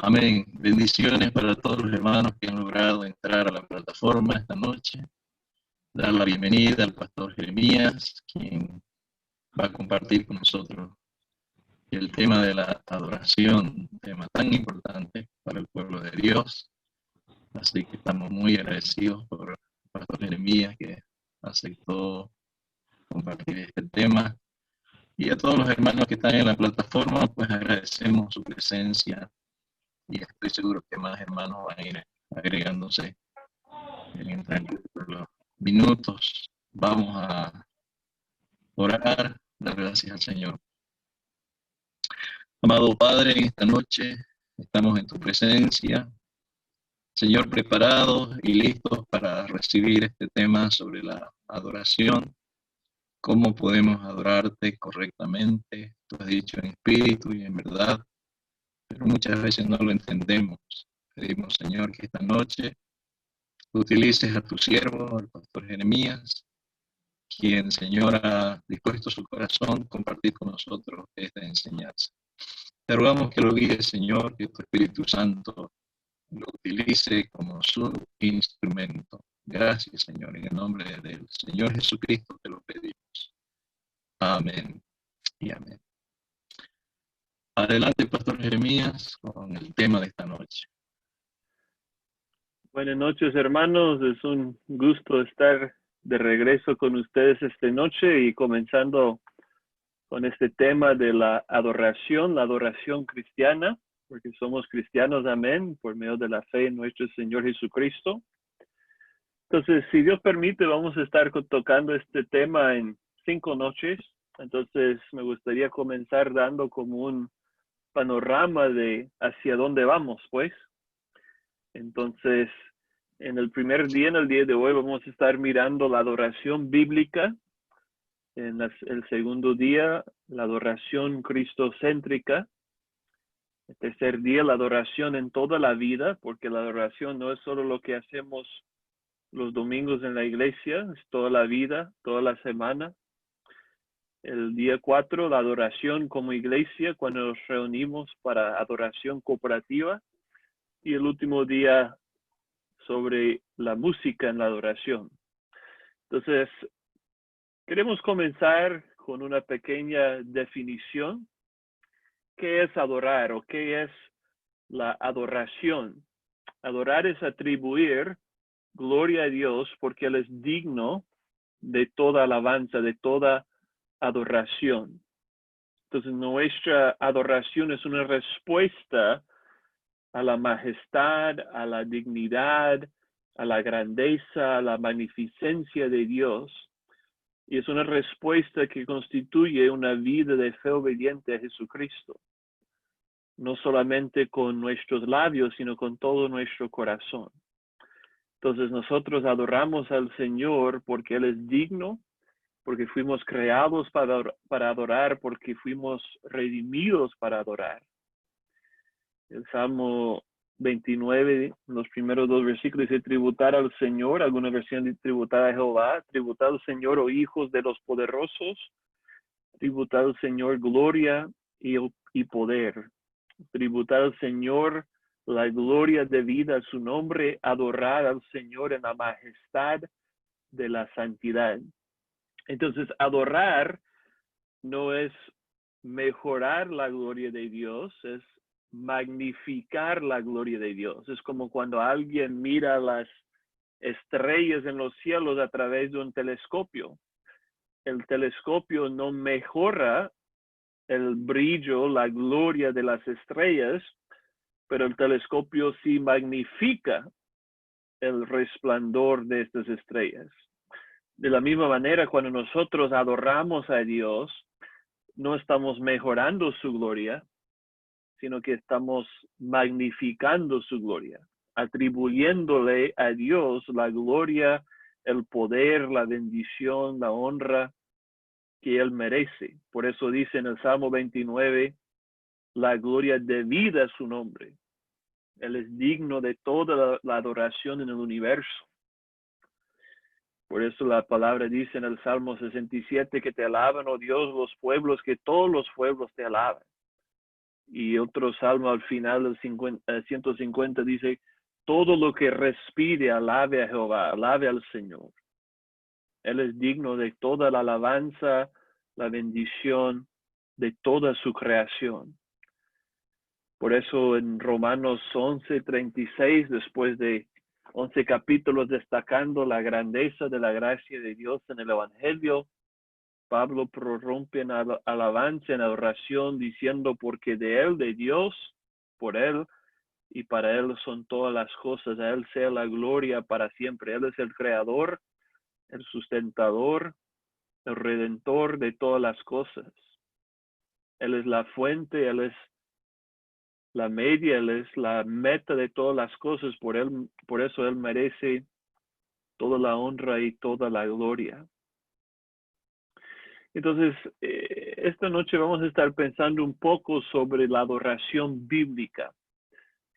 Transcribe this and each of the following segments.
Amén. Bendiciones para todos los hermanos que han logrado entrar a la plataforma esta noche. Dar la bienvenida al pastor Jeremías, quien va a compartir con nosotros el tema de la adoración, un tema tan importante para el pueblo de Dios. Así que estamos muy agradecidos por el pastor Jeremías que aceptó compartir este tema. Y a todos los hermanos que están en la plataforma, pues agradecemos su presencia y estoy seguro que más hermanos van a ir agregándose en los minutos. Vamos a orar, dar gracias al Señor. Amado Padre, en esta noche estamos en tu presencia, Señor, preparados y listos para recibir este tema sobre la adoración. ¿Cómo podemos adorarte correctamente? Tú has dicho en espíritu y en verdad, pero muchas veces no lo entendemos. Pedimos, Señor, que esta noche utilices a tu siervo, el pastor Jeremías, quien, Señor, ha dispuesto su corazón a compartir con nosotros esta enseñanza. Te rogamos que lo guíes, Señor, que tu Espíritu Santo lo utilice como su instrumento. Gracias, Señor, en el nombre del Señor Jesucristo te lo pedimos. Amén y amén. Adelante, pastor Jeremías, con el tema de esta noche. Buenas noches, hermanos. Es un gusto estar de regreso con ustedes esta noche y comenzando con este tema de la adoración cristiana, porque somos cristianos, amén, por medio de la fe en nuestro Señor Jesucristo. Entonces, si Dios permite, vamos a estar tocando este tema en 5 noches. Entonces, me gustaría comenzar dando como un panorama de hacia dónde vamos, pues. Entonces, en el primer día, en el día de hoy, vamos a estar mirando la adoración bíblica. En el segundo día, la adoración cristocéntrica. El tercer día, la adoración en toda la vida, porque la adoración no es solo lo que hacemos los domingos en la iglesia, es toda la vida, toda la semana. El día 4, la adoración como iglesia, cuando nos reunimos para adoración cooperativa. Y el último día, sobre la música en la adoración. Entonces, queremos comenzar con una pequeña definición. ¿Qué es adorar o qué es la adoración? Adorar es atribuir gloria a Dios porque Él es digno de toda alabanza, de toda adoración. Entonces, nuestra adoración es una respuesta a la majestad, a la dignidad, a la grandeza, a la magnificencia de Dios. Y es una respuesta que constituye una vida de fe obediente a Jesucristo. No solamente con nuestros labios, sino con todo nuestro corazón. Entonces nosotros adoramos al Señor porque Él es digno, porque fuimos creados para adorar, porque fuimos redimidos para adorar. El Salmo 29, los primeros 2 versículos, dice tributar al Señor, alguna versión de tributar a Jehová, tributar al Señor, oh hijos de los poderosos, tributar al Señor gloria y poder, tributar al Señor la gloria debida a su nombre, adorar al Señor en la majestad de la santidad. Entonces, adorar no es mejorar la gloria de Dios, es magnificar la gloria de Dios. Es como cuando alguien mira las estrellas en los cielos a través de un telescopio. El telescopio no mejora el brillo, la gloria de las estrellas, pero el telescopio sí magnifica el resplandor de estas estrellas. De la misma manera, cuando nosotros adoramos a Dios, no estamos mejorando su gloria, sino que estamos magnificando su gloria, atribuyéndole a Dios la gloria, el poder, la bendición, la honra que Él merece. Por eso dice en el Salmo 29, la gloria debida a su nombre. Él es digno de toda la adoración en el universo. Por eso la palabra dice en el Salmo 67 que te alaban, oh Dios, los pueblos, que todos los pueblos te alaban. Y otro salmo al final del 150 dice, todo lo que respire alabe a Jehová, alabe al Señor. Él es digno de toda la alabanza, la bendición de toda su creación. Por eso en Romanos 11:36, después de 11 capítulos destacando la grandeza de la gracia de Dios en el Evangelio, Pablo prorrumpe en alabanza, en oración, diciendo, porque de Él, de Dios, por Él y para Él son todas las cosas, a Él sea la gloria para siempre. Él es el creador, el sustentador, el redentor de todas las cosas. Él es la fuente, Él es la media, Él es la meta de todas las cosas. Por eso Él merece toda la honra y toda la gloria. Entonces, esta noche vamos a estar pensando un poco sobre la adoración bíblica.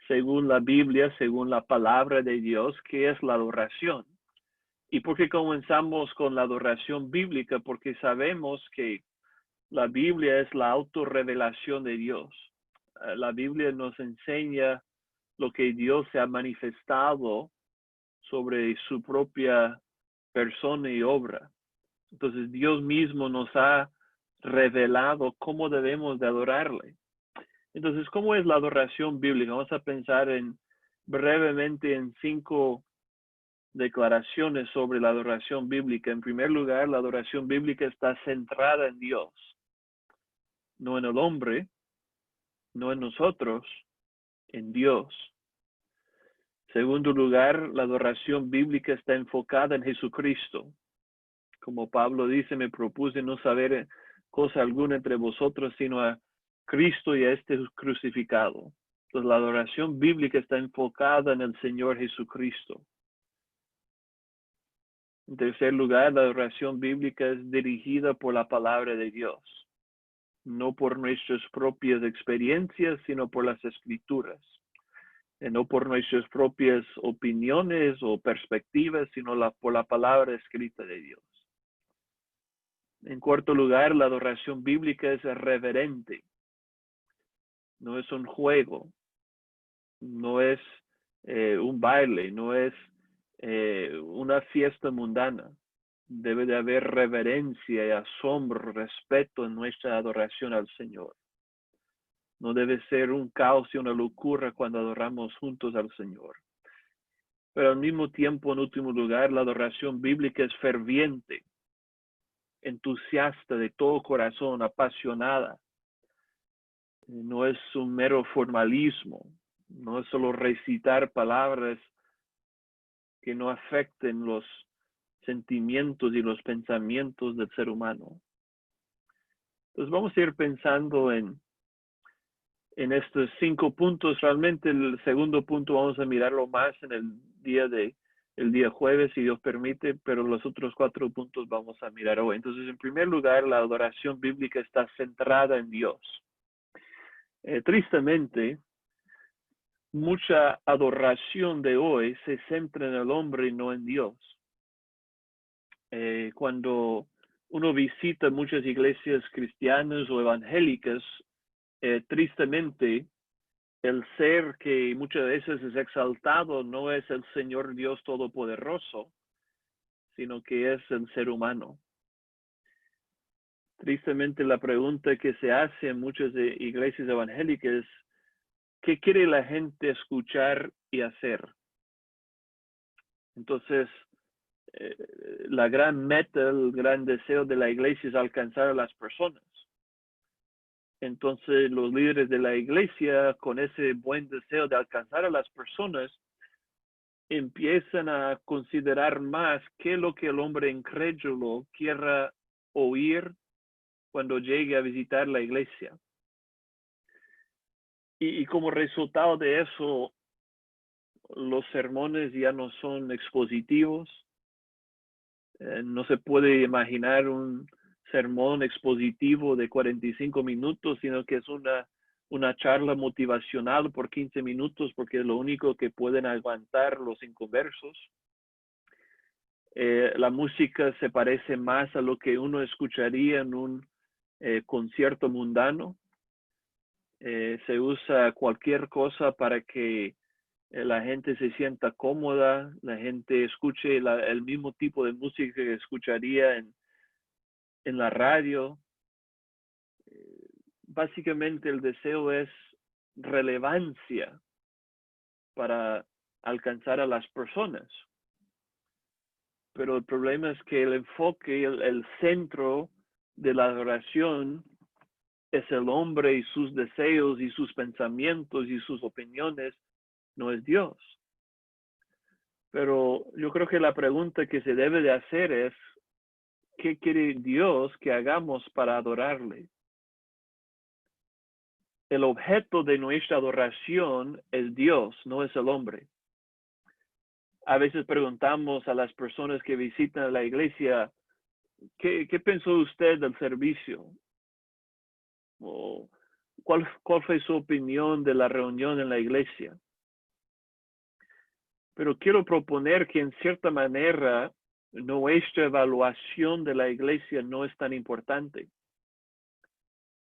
Según la Biblia, según la palabra de Dios, ¿qué es la adoración? ¿Y por qué comenzamos con la adoración bíblica? Porque sabemos que la Biblia es la autorrevelación de Dios. La Biblia nos enseña lo que Dios se ha manifestado sobre su propia persona y obra. Entonces Dios mismo nos ha revelado cómo debemos de adorarle. Entonces, ¿cómo es la adoración bíblica? Vamos a pensar brevemente en 5 declaraciones sobre la adoración bíblica. En primer lugar, la adoración bíblica está centrada en Dios, no en el hombre, no en nosotros, en Dios. Segundo lugar, la adoración bíblica está enfocada en Jesucristo. Como Pablo dice, me propuse no saber cosa alguna entre vosotros, sino a Cristo y a este crucificado. Entonces, la adoración bíblica está enfocada en el Señor Jesucristo. En tercer lugar, la adoración bíblica es dirigida por la palabra de Dios, no por nuestras propias experiencias, sino por las Escrituras. No por nuestras propias opiniones o perspectivas, sino por la palabra escrita de Dios. En cuarto lugar, la adoración bíblica es reverente. No es un juego, no es un baile, no es una fiesta mundana. Debe de haber reverencia y asombro, respeto en nuestra adoración al Señor. No debe ser un caos y una locura cuando adoramos juntos al Señor. Pero al mismo tiempo, en último lugar, la adoración bíblica es ferviente, entusiasta de todo corazón, apasionada. No es un mero formalismo, no es solo recitar palabras que no afecten los sentimientos y los pensamientos del ser humano. Entonces vamos a ir pensando en estos 5 puntos. Realmente el segundo punto vamos a mirarlo más en el día jueves, si Dios permite, pero los otros 4 puntos vamos a mirar hoy. Entonces, en primer lugar, la adoración bíblica está centrada en Dios. Tristemente, mucha adoración de hoy se centra en el hombre y no en Dios. Cuando uno visita muchas iglesias cristianas o evangélicas, tristemente, el ser que muchas veces es exaltado no es el Señor Dios Todopoderoso, sino que es el ser humano. Tristemente, la pregunta que se hace en muchas iglesias evangélicas es, ¿qué quiere la gente escuchar y hacer? Entonces, la gran meta, el gran deseo de la iglesia es alcanzar a las personas. Entonces, los líderes de la iglesia, con ese buen deseo de alcanzar a las personas, empiezan a considerar más qué es lo que el hombre incrédulo quiera oír cuando llegue a visitar la iglesia. Y como resultado de eso, los sermones ya no son expositivos. No se puede imaginar un sermón expositivo de 45 minutos, sino que es una charla motivacional por 15 minutos, porque es lo único que pueden aguantar los inconversos. La música se parece más a lo que uno escucharía en un concierto mundano. Se usa cualquier cosa para que la gente se sienta cómoda, la gente escuche el mismo tipo de música que escucharía en la radio. Básicamente el deseo es relevancia para alcanzar a las personas. Pero el problema es que el enfoque, el centro de la adoración es el hombre y sus deseos y sus pensamientos y sus opiniones, no es Dios. Pero yo creo que la pregunta que se debe de hacer es, ¿qué quiere Dios que hagamos para adorarle? El objeto de nuestra adoración es Dios, no es el hombre. A veces preguntamos a las personas que visitan la iglesia, ¿qué pensó usted del servicio? ¿O cuál fue su opinión de la reunión en la iglesia? Pero quiero proponer que en cierta manera nuestra evaluación de la iglesia no es tan importante.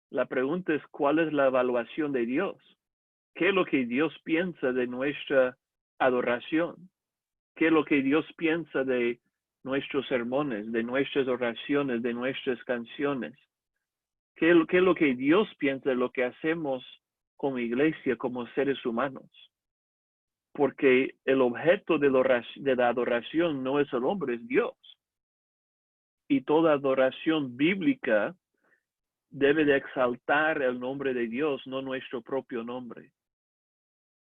La pregunta es, ¿cuál es la evaluación de Dios? ¿Qué es lo que Dios piensa de nuestra adoración? ¿Qué es lo que Dios piensa de nuestros sermones, de nuestras oraciones, de nuestras canciones? ¿Qué es lo que Dios piensa de lo que hacemos como iglesia, como seres humanos? Porque el objeto de la adoración no es el hombre, es Dios. Y toda adoración bíblica debe de exaltar el nombre de Dios, no nuestro propio nombre.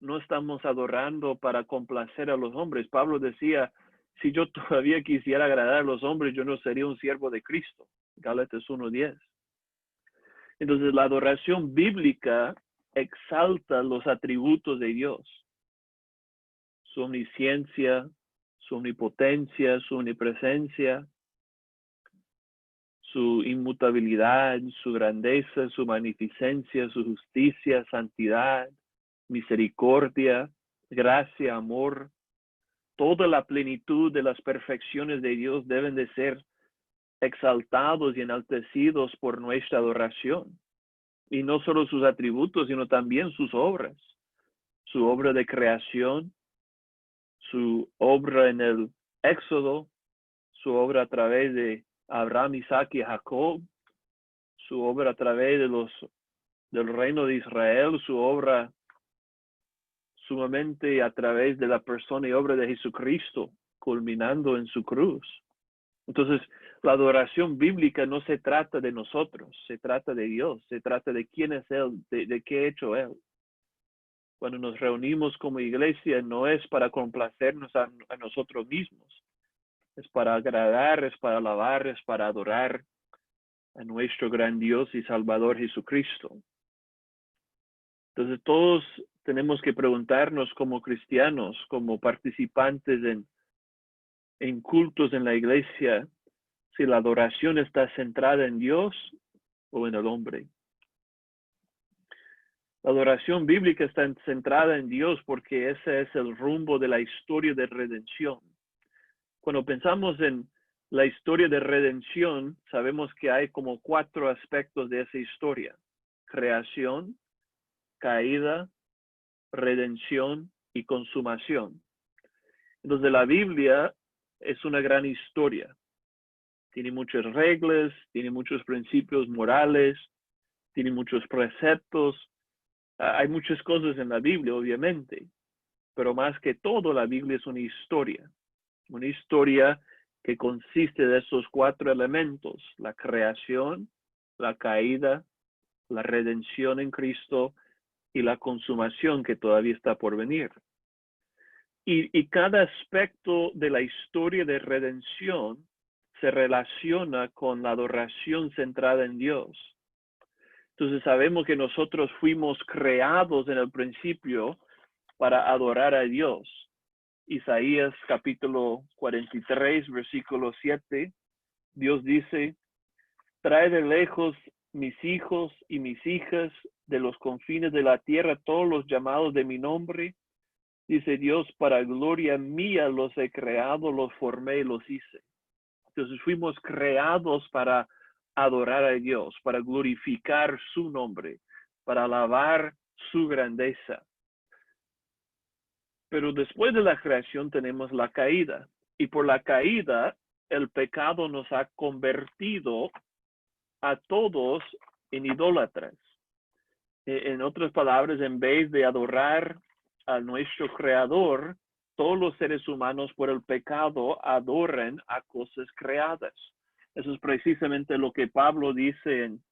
No estamos adorando para complacer a los hombres. Pablo decía, si yo todavía quisiera agradar a los hombres, yo no sería un siervo de Cristo. Gálatas 1:10. Entonces, la adoración bíblica exalta los atributos de Dios. Su omnisciencia, su omnipotencia, su omnipresencia, su inmutabilidad, su grandeza, su magnificencia, su justicia, santidad, misericordia, gracia, amor. Toda la plenitud de las perfecciones de Dios deben de ser exaltados y enaltecidos por nuestra adoración. Y no solo sus atributos, sino también sus obras. Su obra de creación, su obra en el Éxodo, su obra a través de Abraham, Isaac y Jacob, su obra a través del reino de Israel, su obra sumamente a través de la persona y obra de Jesucristo, culminando en su cruz. Entonces, la adoración bíblica no se trata de nosotros, se trata de Dios, se trata de quién es Él, de qué ha hecho Él. Cuando nos reunimos como iglesia, no es para complacernos a nosotros mismos, es para agradar, es para alabar, es para adorar a nuestro gran Dios y Salvador Jesucristo. Entonces, todos tenemos que preguntarnos como cristianos, como participantes en cultos en la iglesia, si la adoración está centrada en Dios o en el hombre. La adoración bíblica está centrada en Dios porque ese es el rumbo de la historia de redención. Cuando pensamos en la historia de redención, sabemos que hay como 4 aspectos de esa historia: creación, caída, redención y consumación. Entonces la Biblia es una gran historia. Tiene muchas reglas, tiene muchos principios morales, tiene muchos preceptos. Hay muchas cosas en la Biblia, obviamente, pero más que todo la Biblia es una historia que consiste de esos 4 elementos: la creación, la caída, la redención en Cristo y la consumación que todavía está por venir. Y cada aspecto de la historia de redención se relaciona con la adoración centrada en Dios. Entonces sabemos que nosotros fuimos creados en el principio para adorar a Dios. Isaías capítulo 43, versículo 7, Dios dice: trae de lejos mis hijos y mis hijas de los confines de la tierra, todos los llamados de mi nombre. Dice Dios, para gloria mía los he creado, los formé y los hice. Entonces fuimos creados para adorar a Dios, para glorificar su nombre, para alabar su grandeza. Pero después de la creación tenemos la caída. Y por la caída, el pecado nos ha convertido a todos en idólatras. En otras palabras, en vez de adorar a nuestro Creador, todos los seres humanos por el pecado adoran a cosas creadas. Eso es precisamente lo que Pablo dice en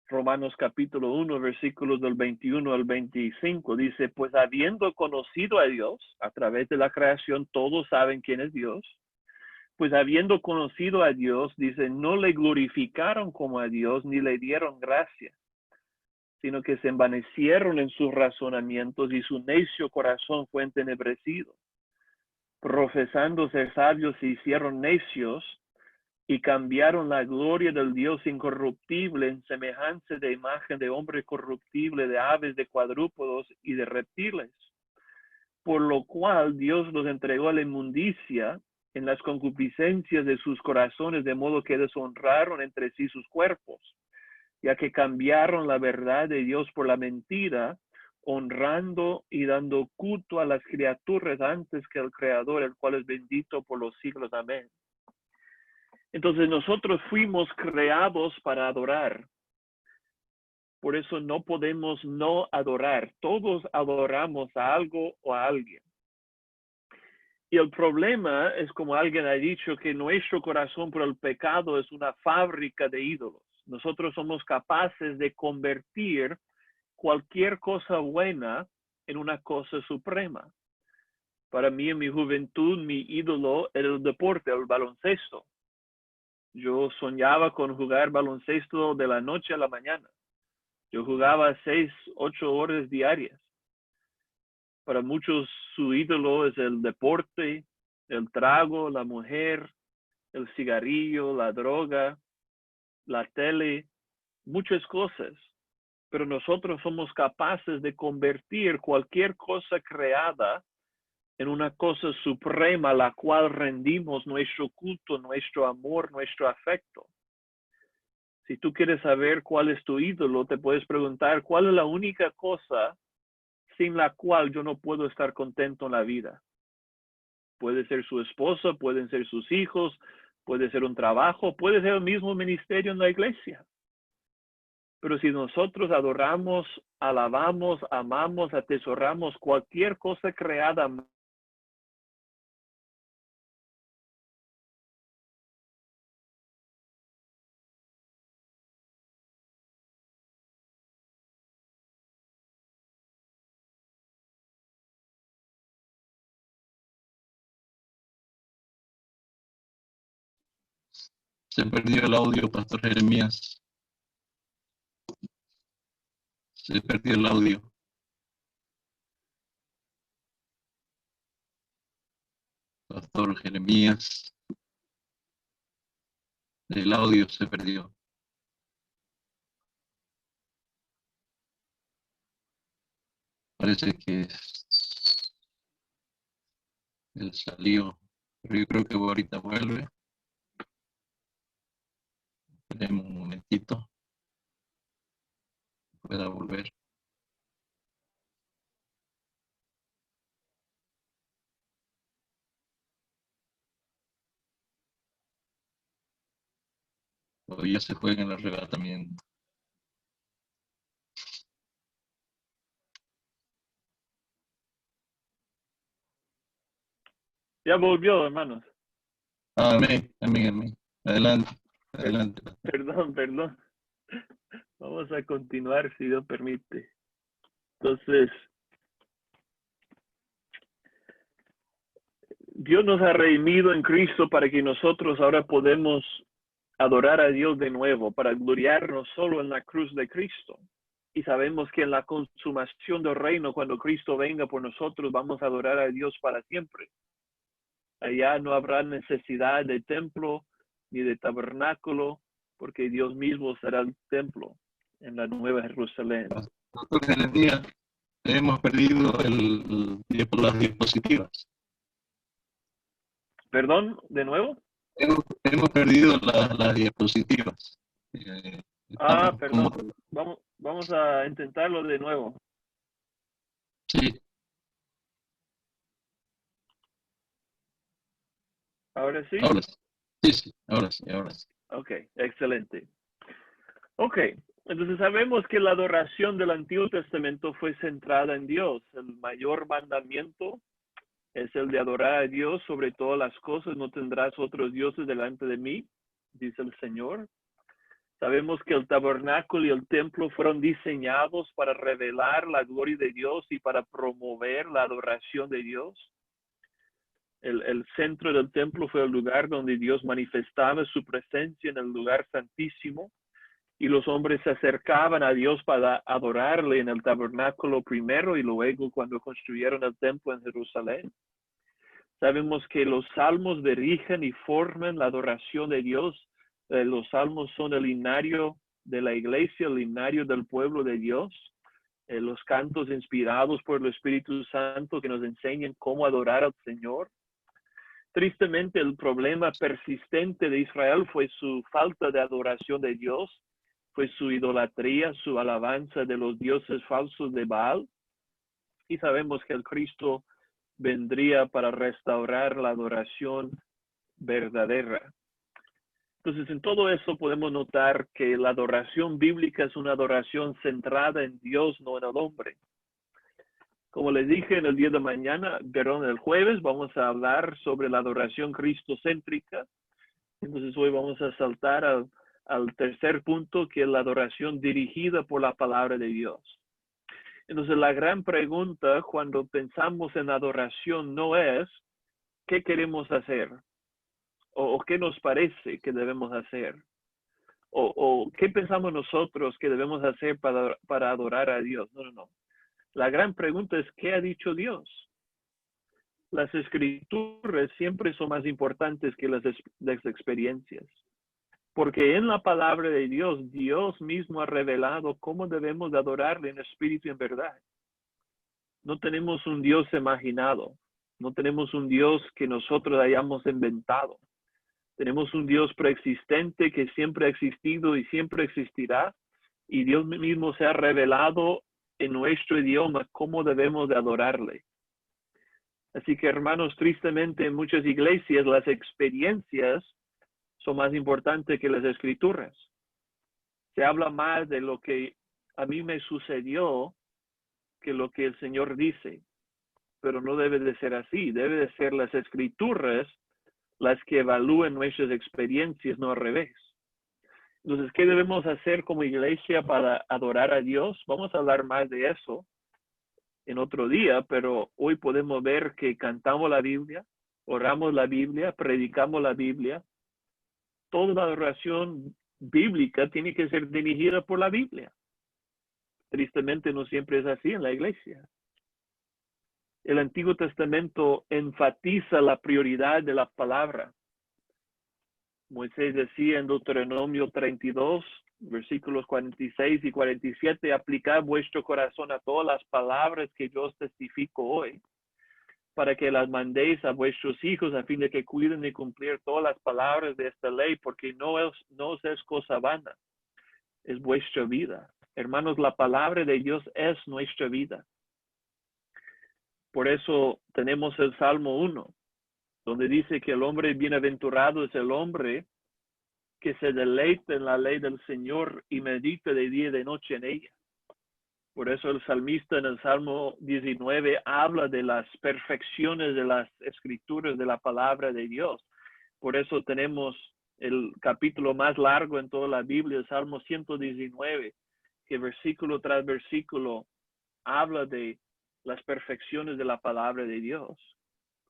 Romanos capítulo 1, versículos del 21 al 25. Dice, pues habiendo conocido a Dios a través de la creación, todos saben quién es Dios. Pues habiendo conocido a Dios, dice, no le glorificaron como a Dios, ni le dieron gracia, sino que se envanecieron en sus razonamientos y su necio corazón fue entenebrecido. Profesando ser sabios, se hicieron necios y cambiaron la gloria del Dios incorruptible en semejanza de imagen de hombre corruptible, de aves, de cuadrúpedos y de reptiles. Por lo cual Dios los entregó a la inmundicia en las concupiscencias de sus corazones, de modo que deshonraron entre sí sus cuerpos, ya que cambiaron la verdad de Dios por la mentira, honrando y dando culto a las criaturas antes que al Creador, el cual es bendito por los siglos. Amén. Entonces nosotros fuimos creados para adorar. Por eso no podemos no adorar. Todos adoramos a algo o a alguien. Y el problema es, como alguien ha dicho, que nuestro corazón por el pecado es una fábrica de ídolos. Nosotros somos capaces de convertir cualquier cosa buena en una cosa suprema. Para mí, en mi juventud, mi ídolo era el deporte, el baloncesto. Yo soñaba con jugar baloncesto de la noche a la mañana. Yo jugaba 6, 8 horas diarias. Para muchos su ídolo es el deporte, el trago, la mujer, el cigarrillo, la droga, la tele, muchas cosas. Pero nosotros somos capaces de convertir cualquier cosa creada en una cosa suprema a la cual rendimos nuestro culto, nuestro amor, nuestro afecto. Si tú quieres saber cuál es tu ídolo, te puedes preguntar, ¿cuál es la única cosa sin la cual yo no puedo estar contento en la vida? Puede ser su esposa, pueden ser sus hijos, puede ser un trabajo, puede ser el mismo ministerio en la iglesia. Pero si nosotros adoramos, alabamos, amamos, atesoramos cualquier cosa creada, Se perdió el audio, Pastor Jeremías. Se perdió el audio. Pastor Jeremías. El audio se perdió. Parece que él salió, pero yo creo que ahorita vuelve. Esperemos un momentito. Pueda volver. Todavía se juega en el arrebatamiento. ya volvió, hermanos. Amén, amén, amén. Adelante, adelante. Perdón. Vamos a continuar si Dios permite. Entonces, Dios nos ha redimido en Cristo para que nosotros ahora podemos adorar a Dios de nuevo, para gloriarnos solo en la cruz de Cristo. Y sabemos que en la consumación del reino, cuando Cristo venga por nosotros, vamos a adorar a Dios para siempre. Allá no habrá necesidad de templo ni de tabernáculo, porque Dios mismo será el templo en la Nueva Jerusalén. Doctor Jeremías, hemos perdido las diapositivas. ¿Perdón? ¿De nuevo? Hemos perdido las diapositivas. Perdón. Vamos Vamos a intentarlo de nuevo. Sí, ¿Ahora sí? ahora sí. Sí, sí, ahora sí, ahora sí. Ok, excelente. Ok, entonces sabemos que la adoración del Antiguo Testamento fue centrada en Dios. El mayor mandamiento es el de adorar a Dios sobre todas las cosas. No tendrás otros dioses delante de mí, dice el Señor. Sabemos que el tabernáculo y el templo fueron diseñados para revelar la gloria de Dios y para promover la adoración de Dios. El centro del templo fue el lugar donde Dios manifestaba su presencia en el lugar santísimo y los hombres se acercaban a Dios para adorarle en el tabernáculo primero y luego cuando construyeron el templo en Jerusalén. Sabemos que los salmos dirigen y forman la adoración de Dios. Los salmos son el himnario de la iglesia, el himnario del pueblo de Dios. Los cantos inspirados por el Espíritu Santo que nos enseñan cómo adorar al Señor. Tristemente, el problema persistente de Israel fue su falta de adoración de Dios, fue su idolatría, su alabanza de los dioses falsos de Baal. Y sabemos que el Cristo vendría para restaurar la adoración verdadera. Entonces, en todo eso podemos notar que la adoración bíblica es una adoración centrada en Dios, no en el hombre. Como les dije, en el día de mañana, el jueves, vamos a hablar sobre la adoración cristocéntrica. Entonces, hoy vamos a saltar al tercer punto, que es la adoración dirigida por la palabra de Dios. Entonces, la gran pregunta cuando pensamos en adoración no es qué queremos hacer o qué nos parece que debemos hacer o qué pensamos nosotros que debemos hacer para adorar a Dios. No, no, no. La gran pregunta es ¿qué ha dicho Dios? Las escrituras siempre son más importantes que las experiencias. Porque en la palabra de Dios, Dios mismo ha revelado cómo debemos de adorarle en espíritu y en verdad. No tenemos un Dios imaginado. No tenemos un Dios que nosotros hayamos inventado. Tenemos un Dios preexistente que siempre ha existido y siempre existirá. Y Dios mismo se ha revelado en nuestro idioma cómo debemos de adorarle. Así que, hermanos, tristemente en muchas iglesias las experiencias son más importantes que las escrituras. Se habla más de lo que a mí me sucedió que lo que el Señor dice. Pero no debe de ser así. Debe de ser las escrituras las que evalúen nuestras experiencias, no al revés. Entonces, ¿qué debemos hacer como iglesia para adorar a Dios? Vamos a hablar más de eso en otro día, pero hoy podemos ver que cantamos la Biblia, oramos la Biblia, predicamos la Biblia. Toda la adoración bíblica tiene que ser dirigida por la Biblia. Tristemente no siempre es así en la iglesia. El Antiguo Testamento enfatiza la prioridad de la palabra. Moisés decía en Deuteronomio 32, versículos 46 y 47, aplicad vuestro corazón a todas las palabras que yo os testifico hoy, para que las mandéis a vuestros hijos a fin de que cuiden y cumplir todas las palabras de esta ley, porque no es cosa vana, es vuestra vida. Hermanos, la palabra de Dios es nuestra vida. Por eso tenemos el Salmo 1, donde dice que el hombre bienaventurado es el hombre que se deleita en la ley del Señor y medita de día y de noche en ella. Por eso el salmista en el Salmo 19 habla de las perfecciones de las escrituras de la palabra de Dios. Por eso tenemos el capítulo más largo en toda la Biblia, el Salmo 119, que versículo tras versículo habla de las perfecciones de la palabra de Dios.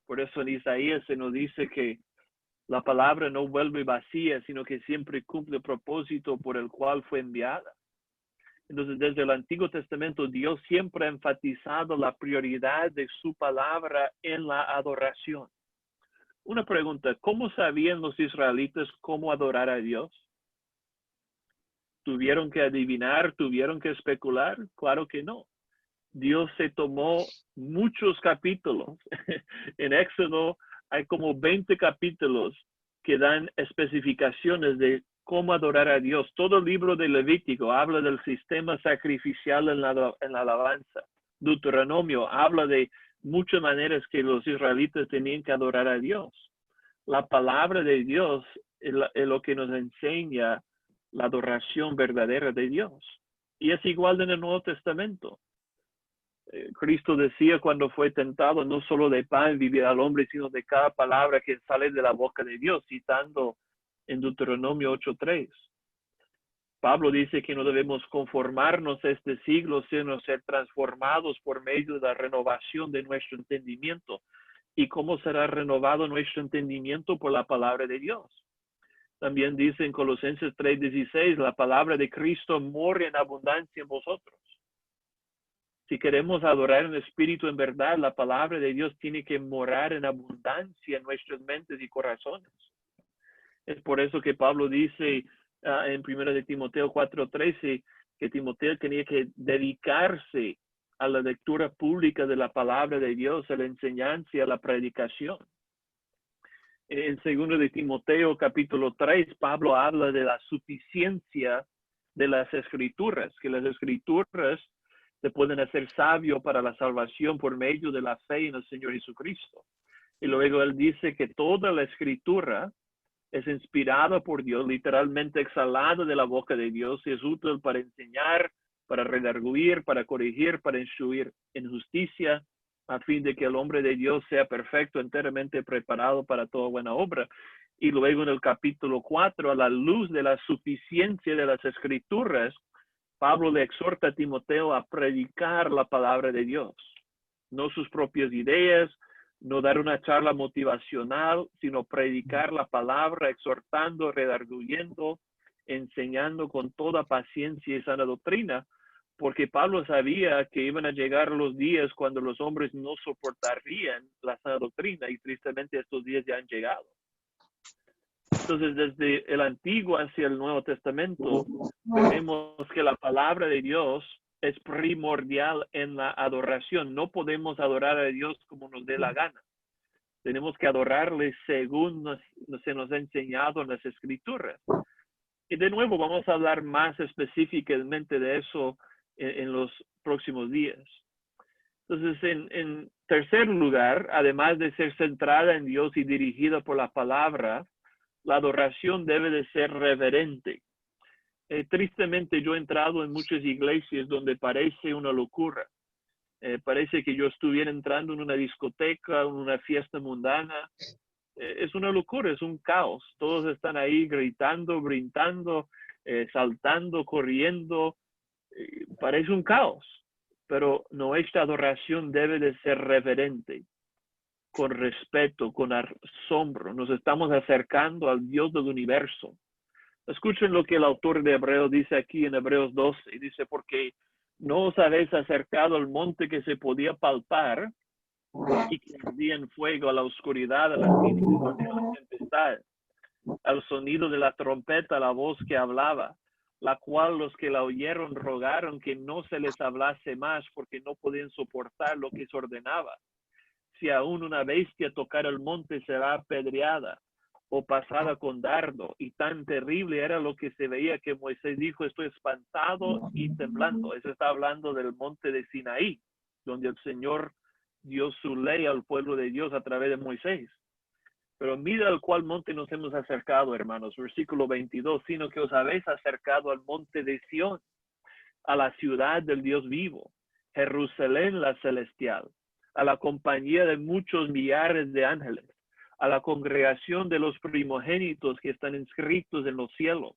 Por eso en Isaías se nos dice que la palabra no vuelve vacía, sino que siempre cumple el propósito por el cual fue enviada. Entonces, desde el Antiguo Testamento, Dios siempre ha enfatizado la prioridad de su palabra en la adoración. Una pregunta, ¿cómo sabían los israelitas cómo adorar a Dios? ¿Tuvieron que adivinar? ¿Tuvieron que especular? Claro que no. Dios se tomó muchos capítulos. En Éxodo hay como 20 capítulos que dan especificaciones de cómo adorar a Dios. Todo el libro de Levítico habla del sistema sacrificial en la alabanza. Deuteronomio habla de muchas maneras que los israelitas tenían que adorar a Dios. La palabra de Dios es lo que nos enseña la adoración verdadera de Dios. Y es igual en el Nuevo Testamento. Cristo decía cuando fue tentado, no solo de pan vivirá el hombre, sino de cada palabra que sale de la boca de Dios, citando en Deuteronomio 8:3. Pablo dice que no debemos conformarnos a este siglo, sino ser transformados por medio de la renovación de nuestro entendimiento. ¿Y cómo será renovado nuestro entendimiento? Por la palabra de Dios. También dice en Colosenses 3:16, la palabra de Cristo mora en abundancia en vosotros. Si queremos adorar en espíritu en verdad, la palabra de Dios tiene que morar en abundancia en nuestras mentes y corazones. Es por eso que Pablo dice en 1 de Timoteo 4:13 que Timoteo tenía que dedicarse a la lectura pública de la palabra de Dios, a la enseñanza y a la predicación. En 2 de Timoteo capítulo 3, Pablo habla de la suficiencia de las escrituras, que las escrituras te pueden hacer sabio para la salvación por medio de la fe en el Señor Jesucristo. Y luego él dice que toda la escritura es inspirada por Dios, literalmente exhalada de la boca de Dios, y es útil para enseñar, para redarguir, para corregir, para instruir en justicia, a fin de que el hombre de Dios sea perfecto, enteramente preparado para toda buena obra. Y luego en el capítulo 4, a la luz de la suficiencia de las escrituras, Pablo le exhorta a Timoteo a predicar la palabra de Dios, no sus propias ideas, no dar una charla motivacional, sino predicar la palabra, exhortando, redarguyendo, enseñando con toda paciencia y sana doctrina, porque Pablo sabía que iban a llegar los días cuando los hombres no soportarían la sana doctrina, y tristemente estos días ya han llegado. Entonces, desde el Antiguo hacia el Nuevo Testamento, vemos que la palabra de Dios es primordial en la adoración. No podemos adorar a Dios como nos dé la gana. Tenemos que adorarle según se nos ha enseñado en las Escrituras. Y de nuevo, vamos a hablar más específicamente de eso en los próximos días. Entonces, en tercer lugar, además de ser centrada en Dios y dirigida por la palabra, la adoración debe de ser reverente. Tristemente, yo he entrado en muchas iglesias donde parece una locura. Parece que yo estuviera entrando en una discoteca, en una fiesta mundana. Es una locura, es un caos. Todos están ahí gritando, brincando, saltando, corriendo. Parece un caos, pero nuestra adoración debe de ser reverente, con respeto, con asombro. Nos estamos acercando al Dios del universo. Escuchen lo que el autor de Hebreos dice aquí en Hebreos 12. Dice, porque no os habéis acercado al monte que se podía palpar y que ardía en fuego, a la oscuridad, a la tiniebla de la tempestad, al sonido de la trompeta, la voz que hablaba, la cual los que la oyeron rogaron que no se les hablase más, porque no podían soportar lo que se ordenaba. Si aún una bestia tocara el monte, será apedreada o pasada con dardo. Y tan terrible era lo que se veía que Moisés dijo, estoy espantado y temblando. Eso está hablando del monte de Sinaí, donde el Señor dio su ley al pueblo de Dios a través de Moisés. Pero mira al cual monte nos hemos acercado, hermanos. Versículo 22, sino que os habéis acercado al monte de Sión, a la ciudad del Dios vivo, Jerusalén la celestial, a la compañía de muchos millares de ángeles, a la congregación de los primogénitos que están inscritos en los cielos,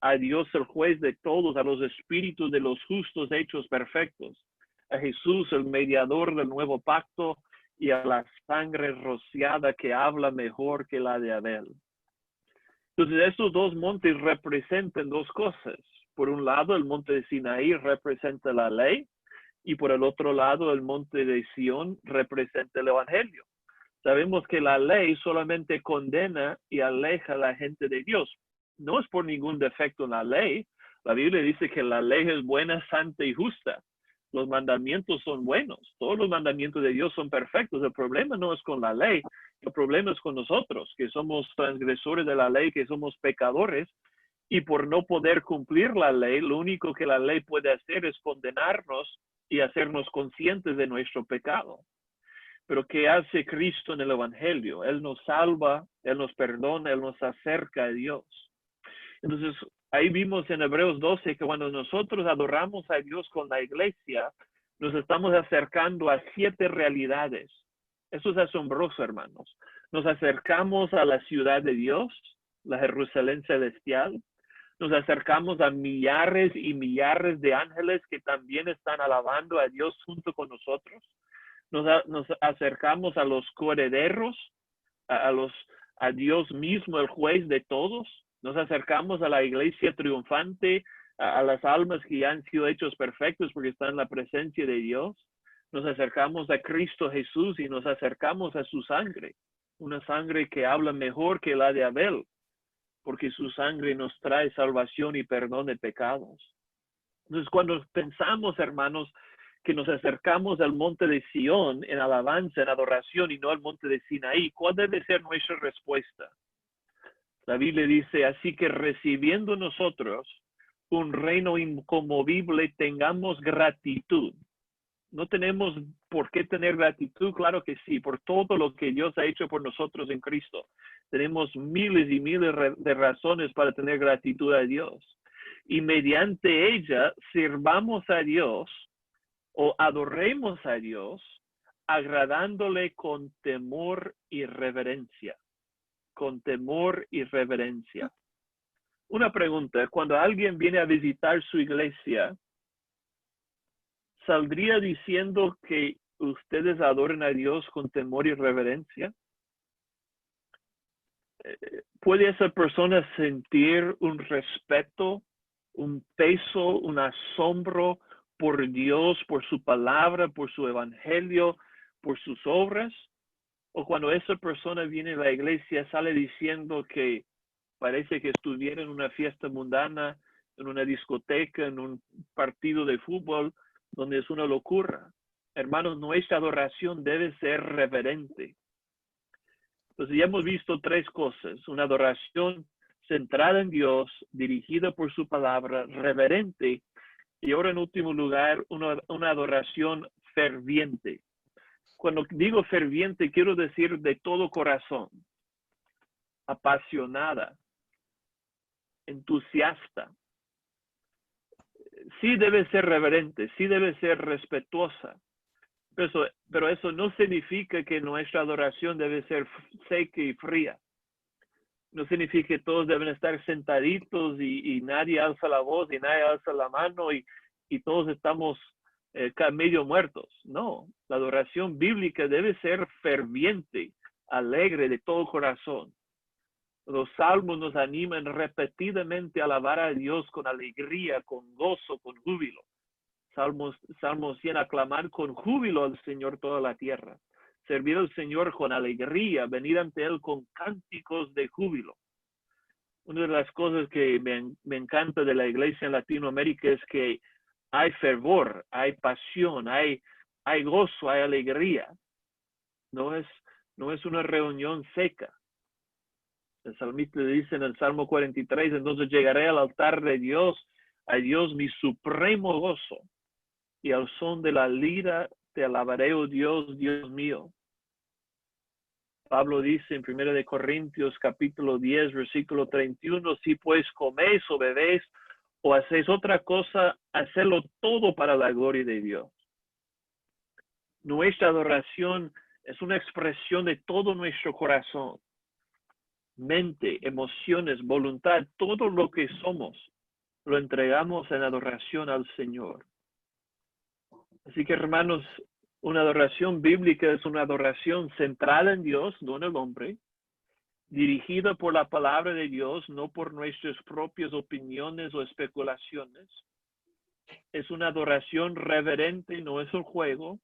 a Dios el juez de todos, a los espíritus de los justos hechos perfectos, a Jesús el mediador del nuevo pacto, y a la sangre rociada que habla mejor que la de Abel. Entonces, estos dos montes representan dos cosas. Por un lado, el monte de Sinaí representa la ley, y por el otro lado, el monte de Sión representa el evangelio. Sabemos que la ley solamente condena y aleja a la gente de Dios. No es por ningún defecto en la ley. La Biblia dice que la ley es buena, santa y justa. Los mandamientos son buenos. Todos los mandamientos de Dios son perfectos. El problema no es con la ley. El problema es con nosotros, que somos transgresores de la ley, que somos pecadores Y por no poder cumplir la ley, lo único que la ley puede hacer es condenarnos y hacernos conscientes de nuestro pecado. Pero ¿qué hace Cristo en el Evangelio? Él nos salva, Él nos perdona, Él nos acerca a Dios. Entonces, ahí vimos en Hebreos 12 que cuando nosotros adoramos a Dios con la iglesia, nos estamos acercando a 7 realidades. Eso es asombroso, hermanos. Nos acercamos a la ciudad de Dios, la Jerusalén celestial. Nos acercamos a millares y millares de ángeles que también están alabando a Dios junto con nosotros. Nos acercamos a los coherederos, a Dios mismo, el juez de todos. Nos acercamos a la iglesia triunfante, a las almas que ya han sido hechos perfectos porque están en la presencia de Dios. Nos acercamos a Cristo Jesús y nos acercamos a su sangre, una sangre que habla mejor que la de Abel, porque su sangre nos trae salvación y perdón de pecados. Entonces, cuando pensamos, hermanos, que nos acercamos al monte de Sión en alabanza, en adoración y no al monte de Sinaí, ¿cuál debe ser nuestra respuesta? La Biblia dice, así que recibiendo nosotros un reino inconmovible, tengamos gratitud. ¿No tenemos por qué tener gratitud? Claro que sí, por todo lo que Dios ha hecho por nosotros en Cristo. Tenemos miles y miles de razones para tener gratitud a Dios. Y mediante ella sirvamos a Dios o adoremos a Dios, agradándole con temor y reverencia. Con temor y reverencia. Una pregunta, cuando alguien viene a visitar su iglesia, ¿saldría diciendo que ustedes adoren a Dios con temor y reverencia? ¿Puede esa persona sentir un respeto, un peso, un asombro por Dios, por su palabra, por su evangelio, por sus obras? O cuando esa persona viene a la iglesia, sale diciendo que parece que estuviera en una fiesta mundana, en una discoteca, en un partido de fútbol, donde es una locura. Hermanos, nuestra adoración debe ser reverente. Entonces ya hemos visto 3 cosas. Una adoración centrada en Dios, dirigida por su palabra, reverente. Y ahora en último lugar, una adoración ferviente. Cuando digo ferviente, quiero decir de todo corazón, apasionada, entusiasta. Sí debe ser reverente, sí debe ser respetuosa, pero eso no significa que nuestra adoración debe ser seca y fría. No significa que todos deben estar sentaditos y nadie alza la voz y nadie alza la mano y todos estamos medio muertos. No, la adoración bíblica debe ser ferviente, alegre de todo corazón. Los salmos nos animan repetidamente a alabar a Dios con alegría, con gozo, con júbilo. Salmos 100, aclamar con júbilo al Señor toda la tierra. Servir al Señor con alegría, venir ante Él con cánticos de júbilo. Una de las cosas que me encanta de la iglesia en Latinoamérica es que hay fervor, hay pasión, hay gozo, hay alegría. No es una reunión seca. El salmista dice en el Salmo 43, entonces llegaré al altar de Dios, a Dios mi supremo gozo, y al son de la lira te alabaré, oh Dios, Dios mío. Pablo dice en 1 Corintios capítulo 10, versículo 31, si pues coméis o bebéis o hacéis otra cosa, hacedlo todo para la gloria de Dios. Nuestra adoración es una expresión de todo nuestro corazón, mente, emociones, voluntad, todo lo que somos, lo entregamos en adoración al Señor. Así que, hermanos, una adoración bíblica es una adoración centrada en Dios, no en el hombre, dirigida por la palabra de Dios, no por nuestras propias opiniones o especulaciones. Es una adoración reverente, no es un juego,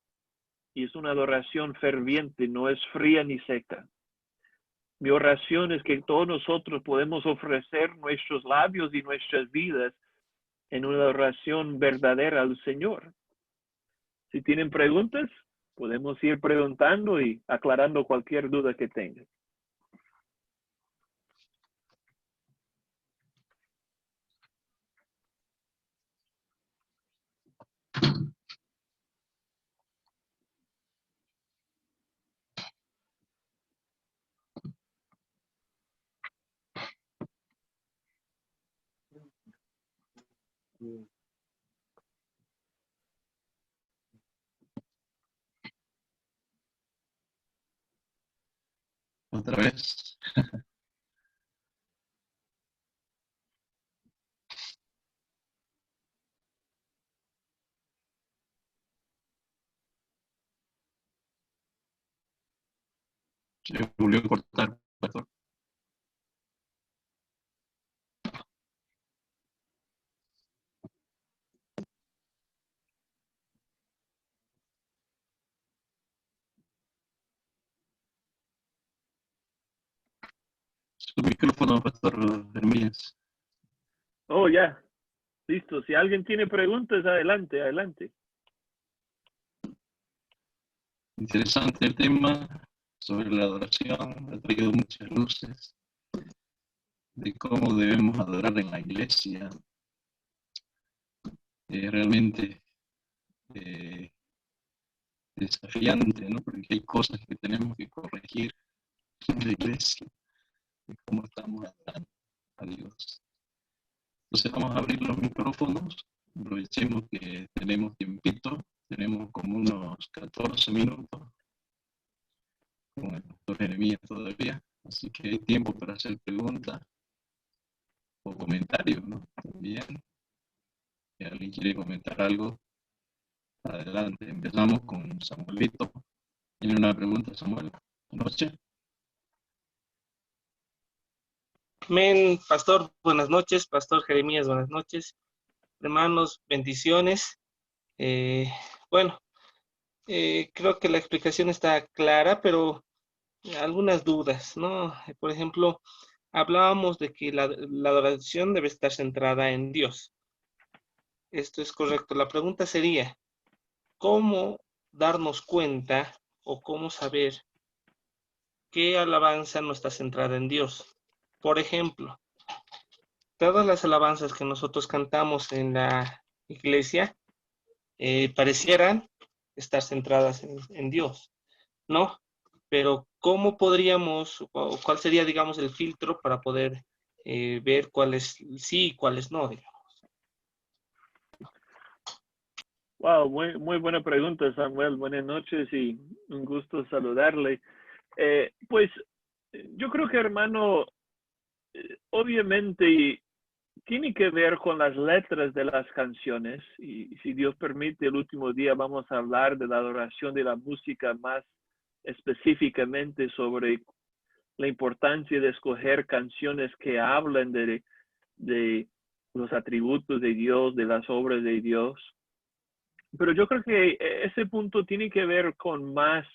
y es una adoración ferviente, no es fría ni seca. Mi oración es que todos nosotros podemos ofrecer nuestros labios y nuestras vidas en una adoración verdadera al Señor. Si tienen preguntas, podemos ir preguntando y aclarando cualquier duda que tengan. Otra vez. Se volvió a cortar, pastor. Su micrófono, pastor Jeremías. Oh, ya. Listo. Si alguien tiene preguntas, adelante, adelante. Interesante el tema sobre la adoración. Ha traído muchas luces de cómo debemos adorar en la iglesia. Realmente desafiante, ¿no? Porque hay cosas que tenemos que corregir en la iglesia, de cómo estamos adorando a Dios. Entonces vamos a abrir los micrófonos, aprovechemos que tenemos tiempito, tenemos como unos 14 minutos con el doctor Jeremías todavía, así que hay tiempo para hacer preguntas o comentarios, ¿no? También, si alguien quiere comentar algo, adelante. Empezamos con Samuelito. ¿Tiene una pregunta, Samuel? Buenas noches. Amén, pastor, buenas noches, pastor Jeremías, buenas noches, hermanos, bendiciones. Bueno, creo que la explicación está clara, pero algunas dudas, ¿no? Por ejemplo, hablábamos de que la adoración debe estar centrada en Dios. Esto es correcto. La pregunta sería, ¿cómo darnos cuenta o cómo saber qué alabanza no está centrada en Dios? Por ejemplo, todas las alabanzas que nosotros cantamos en la iglesia parecieran estar centradas en Dios, ¿no? Pero ¿cómo podríamos, o cuál sería, digamos, el filtro para poder ver cuáles sí y cuáles no, digamos? Wow, muy buena pregunta, Samuel. Buenas noches y un gusto saludarle. Pues yo creo que, hermano, obviamente tiene que ver con las letras de las canciones y si Dios permite, el último día vamos a hablar de la adoración de la música más específicamente sobre la importancia de escoger canciones que hablan de los atributos de Dios, de las obras de Dios. Pero yo creo que ese punto tiene que ver con más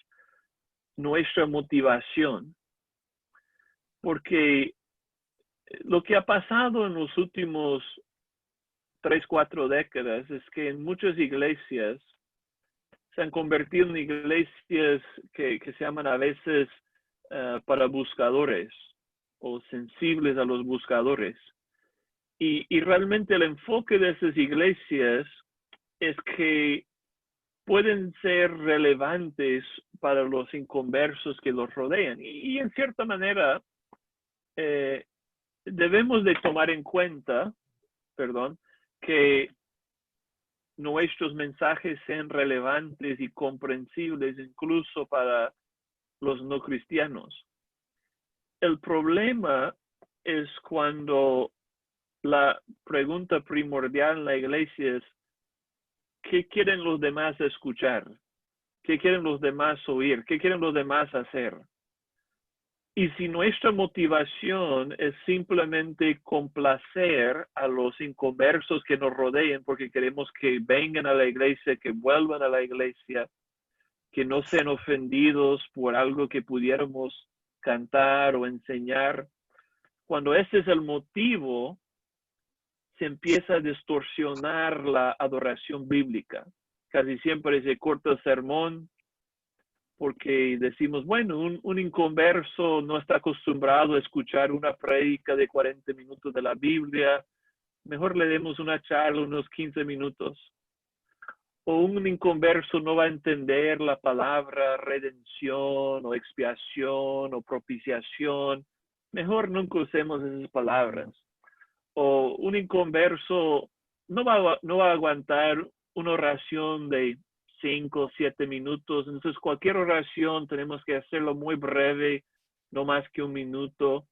nuestra motivación, porque lo que ha pasado en los últimos 3, 4 décadas es que en muchas iglesias se han convertido en iglesias que se llaman a veces para buscadores o sensibles a los buscadores. Y realmente el enfoque de esas iglesias es que pueden ser relevantes para los inconversos que los rodean. Y en cierta manera, debemos de tomar en cuenta, que nuestros mensajes sean relevantes y comprensibles incluso para los no cristianos. El problema es cuando la pregunta primordial en la iglesia es, ¿qué quieren los demás escuchar? ¿Qué quieren los demás oír? ¿Qué quieren los demás hacer? Y si nuestra motivación es simplemente complacer a los inconversos que nos rodeen porque queremos que vengan a la iglesia, que vuelvan a la iglesia, que no sean ofendidos por algo que pudiéramos cantar o enseñar, cuando ese es el motivo, se empieza a distorsionar la adoración bíblica. Casi siempre se corta el sermón porque decimos, bueno, un inconverso no está acostumbrado a escuchar una prédica de 40 minutos de la Biblia, mejor le demos una charla unos 15 minutos. O un inconverso no va a entender la palabra redención o expiación o propiciación, mejor nunca usemos esas palabras. O un inconverso no va a aguantar una oración de 5 o 7 minutos. Entonces, cualquier oración tenemos que hacerlo muy breve, no más que un minuto.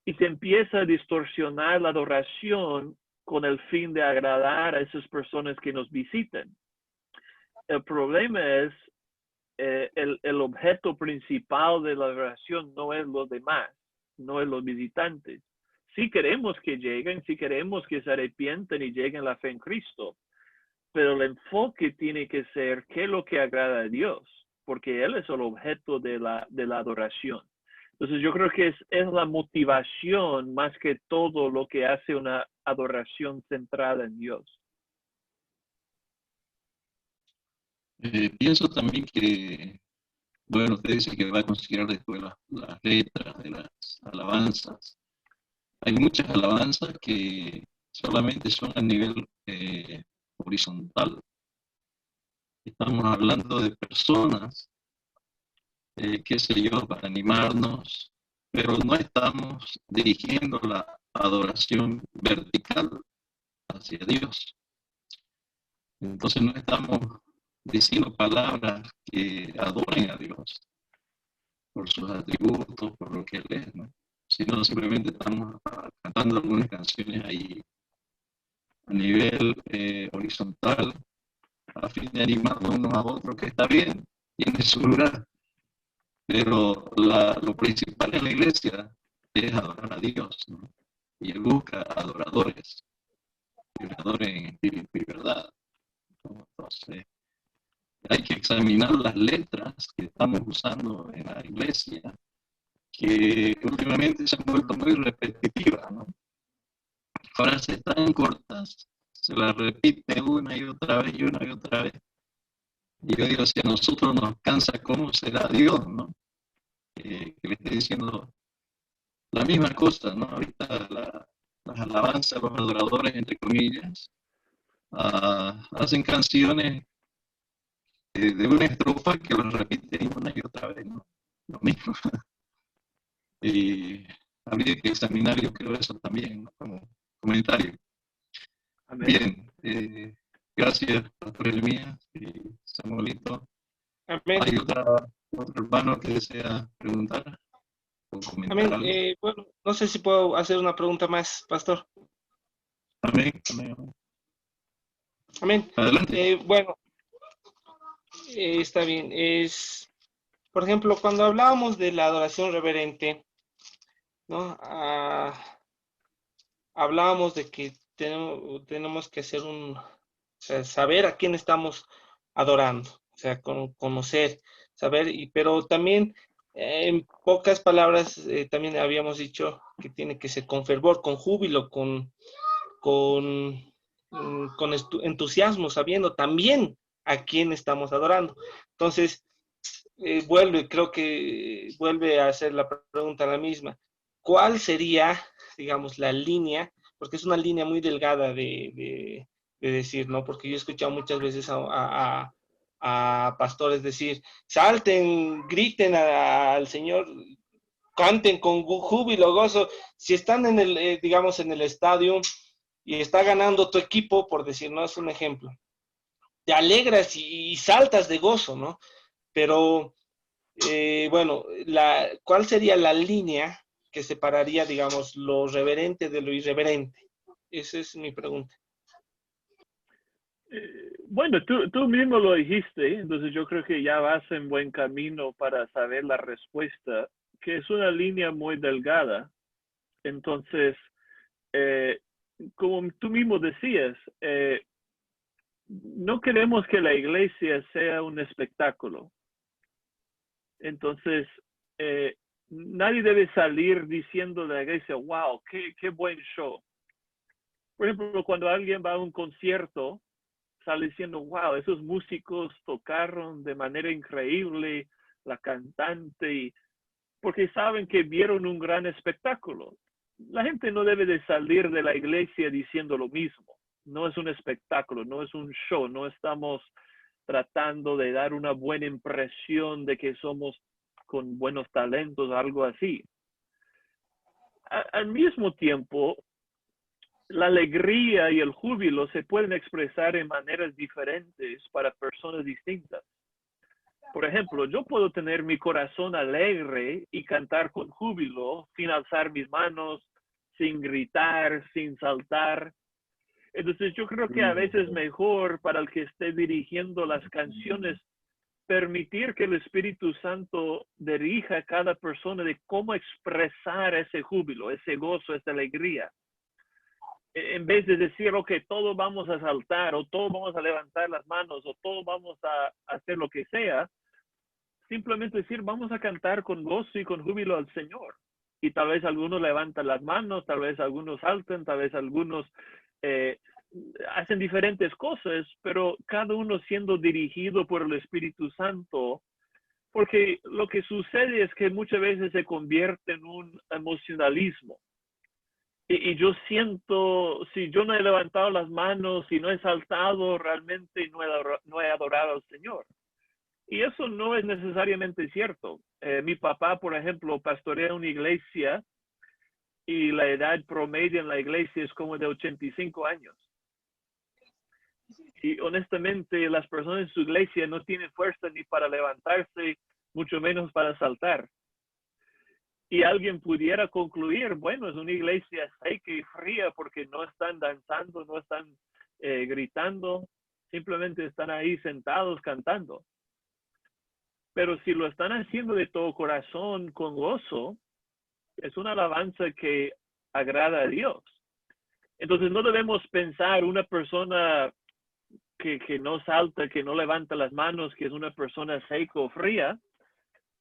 Y se empieza a distorsionar la adoración con el fin de agradar a esas personas que nos visitan. El problema es el objeto principal de la oración no es los demás, no es los visitantes. Sí queremos que lleguen, sí queremos que se arrepienten y lleguen a la fe en Cristo, pero el enfoque tiene que ser qué es lo que agrada a Dios, porque Él es el objeto de la adoración. Entonces yo creo que es la motivación más que todo lo que hace una adoración centrada en Dios. Pienso también que, bueno, usted dice que va a considerar después las letras de las alabanzas. Hay muchas alabanzas que solamente son a nivel horizontal. Estamos hablando de personas, qué sé yo, para animarnos, pero no estamos dirigiendo la adoración vertical hacia Dios. Entonces no estamos diciendo palabras que adoren a Dios por sus atributos, por lo que Él es, ¿no? Sino simplemente estamos cantando algunas canciones ahí a nivel horizontal a fin de animarnos unos a otros, que está bien, tiene su lugar, pero lo principal en la iglesia es adorar a Dios, ¿no? Y Él busca adoradores, que le adoren en espíritu y verdad, ¿no? Entonces, hay que examinar las letras que estamos usando en la iglesia, que últimamente se han vuelto muy repetitivas, ¿no? Frases tan cortas, se las repite una y otra vez y una y otra vez. Y yo digo, si a nosotros nos cansa, ¿cómo será Dios, no? Que le esté diciendo la misma cosa, ¿no? Ahorita las alabanzas, los adoradores, entre comillas, hacen canciones de una estrofa que lo repiten una y otra vez, ¿no? Lo mismo. Y habría que examinar, yo creo, eso también, ¿no? Como comentario. Amén. Bien, gracias, Pastor Elías y Samuelito. Amén. ¿Hay otro hermano que desea preguntar o comentar Amén. algo? Bueno, no sé si puedo hacer una pregunta más, pastor. Amén, amén. Amén. Adelante. Bueno, está bien. Por ejemplo, cuando hablábamos de la adoración reverente, ¿no? Hablábamos de que tenemos que hacer saber a quién estamos adorando, o sea, conocer, saber, pero también en pocas palabras también habíamos dicho que tiene que ser con fervor, con júbilo, con entusiasmo, sabiendo también a quién estamos adorando. Entonces, creo que vuelve a hacer la pregunta la misma. ¿Cuál sería, digamos, la línea? Porque es una línea muy delgada de decir, ¿no? Porque yo he escuchado muchas veces a pastores decir, salten, griten al Señor, canten con júbilo, gozo. Si están en el, digamos, en el estadio y está ganando tu equipo, por decir, ¿no? Es un ejemplo. Te alegras y saltas de gozo, ¿no? Pero, bueno, ¿cuál sería la línea que separaría, digamos, lo reverente de lo irreverente? Esa es mi pregunta. Bueno, tú mismo lo dijiste, entonces yo creo que ya vas en buen camino para saber la respuesta, que es una línea muy delgada. Entonces, como tú mismo decías, no queremos que la iglesia sea un espectáculo. Entonces, nadie debe salir diciendo de la iglesia, wow, qué buen show. Por ejemplo, cuando alguien va a un concierto, sale diciendo, wow, esos músicos tocaron de manera increíble, la cantante, porque saben que vieron un gran espectáculo. La gente no debe de salir de la iglesia diciendo lo mismo. No es un espectáculo, no es un show, no estamos tratando de dar una buena impresión de que somos con buenos talentos, algo así. Al mismo tiempo, la alegría y el júbilo se pueden expresar en maneras diferentes para personas distintas. Por ejemplo, yo puedo tener mi corazón alegre y cantar con júbilo, sin alzar mis manos, sin gritar, sin saltar. Entonces yo creo que a veces es mejor para el que esté dirigiendo las canciones permitir que el Espíritu Santo dirija a cada persona de cómo expresar ese júbilo, ese gozo, esa alegría. En vez de decir, ok, todos vamos a saltar, o todos vamos a levantar las manos, o todos vamos a hacer lo que sea, simplemente decir, vamos a cantar con gozo y con júbilo al Señor. Y tal vez algunos levantan las manos, tal vez algunos saltan, tal vez algunos hacen diferentes cosas, pero cada uno siendo dirigido por el Espíritu Santo, porque lo que sucede es que muchas veces se convierte en un emocionalismo. Y yo siento, si yo no he levantado las manos, si no he saltado, realmente no he adorado al Señor. Y eso no es necesariamente cierto. Mi papá, por ejemplo, pastorea una iglesia y la edad promedio en la iglesia es como de 85 años. Y honestamente, las personas en su iglesia no tienen fuerza ni para levantarse, mucho menos para saltar. Y alguien pudiera concluir, bueno, es una iglesia seca y fría porque no están danzando, no están gritando, simplemente están ahí sentados cantando. Pero si lo están haciendo de todo corazón, con gozo, es una alabanza que agrada a Dios. Entonces no debemos pensar una persona que no salta, que no levanta las manos, que es una persona seca o fría.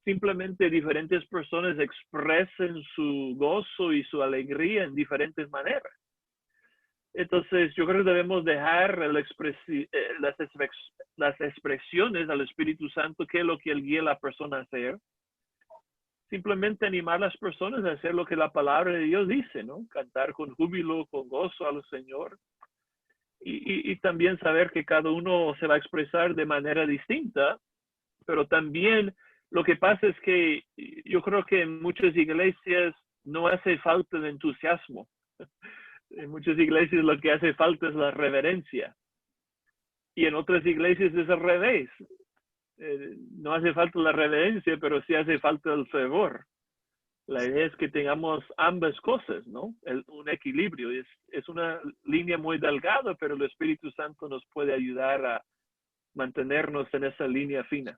Simplemente diferentes personas expresen su gozo y su alegría en diferentes maneras. Entonces, yo creo que debemos dejar las expresiones al Espíritu Santo, que es lo que Él guía a la persona a hacer. Simplemente animar a las personas a hacer lo que la palabra de Dios dice, ¿no? Cantar con júbilo, con gozo al Señor. Y también saber que cada uno se va a expresar de manera distinta, pero también lo que pasa es que yo creo que en muchas iglesias no hace falta de entusiasmo. En muchas iglesias lo que hace falta es la reverencia. Y en otras iglesias es al revés. No hace falta la reverencia, pero sí hace falta el fervor. La idea es que tengamos ambas cosas, ¿no? Un equilibrio. Es una línea muy delgada, pero el Espíritu Santo nos puede ayudar a mantenernos en esa línea fina.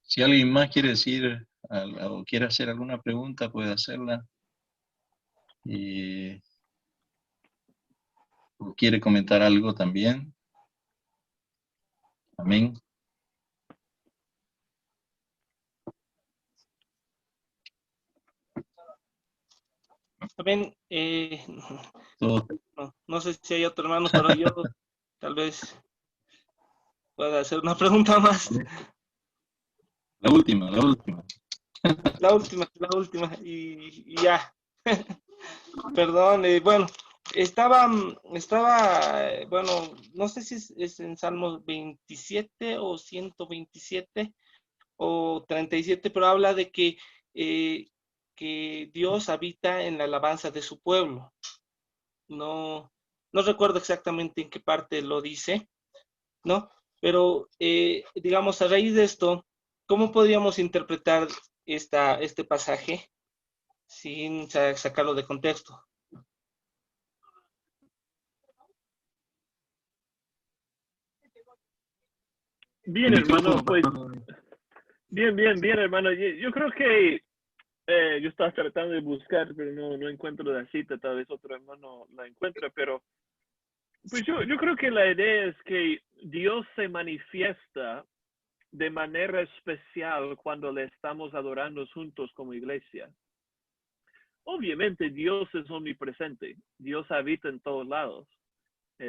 Si alguien más quiere decir o quiere hacer alguna pregunta, puede hacerla. O quiere comentar algo también. Amén. También, no sé si hay otro hermano, pero yo tal vez pueda hacer una pregunta más. La última. La última, y ya. Perdón, bueno, bueno, no sé si es en Salmos 27 o 127 o 37, pero habla de que Dios habita en la alabanza de su pueblo. No recuerdo exactamente en qué parte lo dice, ¿no? Pero, digamos, a raíz de esto, ¿cómo podríamos interpretar este pasaje sin sacarlo de contexto? Bien, hermano, pues, bien, hermano. Yo creo que yo estaba tratando de buscar, pero no encuentro la cita, tal vez otro hermano la encuentra, pero pues yo creo que la idea es que Dios se manifiesta de manera especial cuando le estamos adorando juntos como iglesia. Obviamente Dios es omnipresente, Dios habita en todos lados.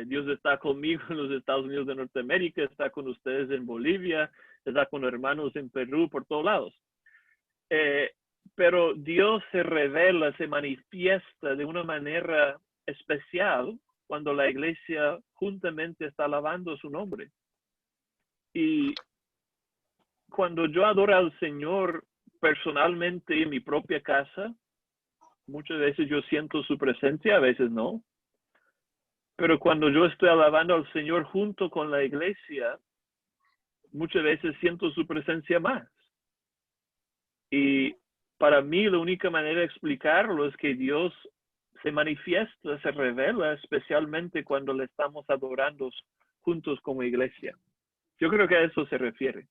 Dios está conmigo en los Estados Unidos de Norteamérica, está con ustedes en Bolivia, está con hermanos en Perú, por todos lados. Pero Dios se revela, se manifiesta de una manera especial cuando la iglesia juntamente está alabando su nombre. Y cuando yo adoro al Señor personalmente en mi propia casa, muchas veces yo siento su presencia, a veces no. Pero cuando yo estoy alabando al Señor junto con la iglesia, muchas veces siento su presencia más. Y para mí la única manera de explicarlo es que Dios se manifiesta, se revela, especialmente cuando le estamos adorando juntos como iglesia. Yo creo que a eso se refiere.